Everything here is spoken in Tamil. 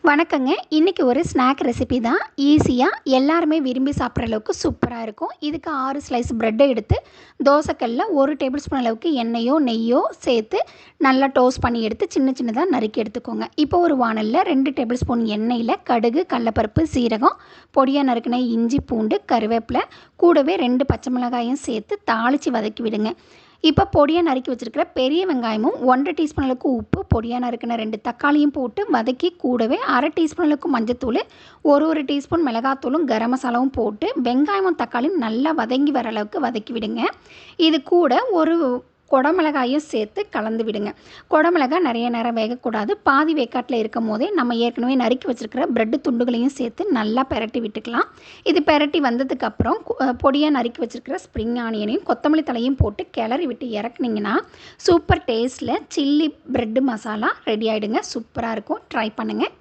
வணக்கங்க. இன்றைக்கி ஒரு ஸ்நாக் ரெசிபி தான். ஈஸியாக எல்லாருமே விரும்பி சாப்பிட்ற அளவுக்கு சூப்பராக இருக்கும். இதுக்கு 6 ஸ்லைஸ் ப்ரெட்டை எடுத்து தோசைக்கல்ல 1 டேபிள் ஸ்பூன் அளவுக்கு எண்ணெயோ நெய்யோ சேர்த்து நல்லா டோஸ்ட் பண்ணி எடுத்து சின்ன சின்னதாக நறுக்கி எடுத்துக்கோங்க. இப்போ ஒரு வாணல்ல 2 டேபிள் ஸ்பூன் எண்ணெயில் கடுகு, கடலைப்பருப்பு, சீரகம், பொடியாக நறுக்கின இஞ்சி, பூண்டு, கருவேப்பிலை, கூடவே 2 பச்சை மிளகாயும் சேர்த்து தாளித்து வதக்கி விடுங்க. இப்போ பொடியாக நறுக்கி வச்சுருக்கிற பெரிய வெங்காயமும் 1 டீஸ்பூன் அளவுக்கு உப்பு, பொடியாக நறுக்கின 2 தக்காளியும் போட்டு வதக்கி கூடவே அரை டீஸ்பூன் அளவுக்கு மஞ்சத்தூள், ஒரு டீஸ்பூன் மிளகாத்தூளும் கரம் மசாலாவும் போட்டு வெங்காயமும் தக்காளியும் நல்லா வதங்கி வர அளவுக்கு வதக்கி விடுங்க. இது கூட ஒரு குடமிளகாயும் சேர்த்து கலந்து விடுங்க. குடமிளகாய் நிறைய நேரம் வேகக்கூடாது. பாதி வேக்காட்டில் இருக்கும் போதே நம்ம ஏற்கனவே நறுக்கி வச்சுருக்கிற ப்ரெட்டு துண்டுகளையும் சேர்த்து நல்லா பெரட்டி விட்டுக்கலாம். இது பெரட்டி வந்ததுக்கப்புறம் பொடியாக நறுக்கி வச்சுருக்கிற ஸ்ப்ரிங் ஆனியனையும் கொத்தமல்லி தலையும் போட்டு கிளறி விட்டு இறக்குனிங்கன்னா சூப்பர் டேஸ்ட்டில் சில்லி ப்ரெட்டு மசாலா ரெடி ஆகிடுங்க. சூப்பராக இருக்கும். ட்ரை பண்ணுங்கள்.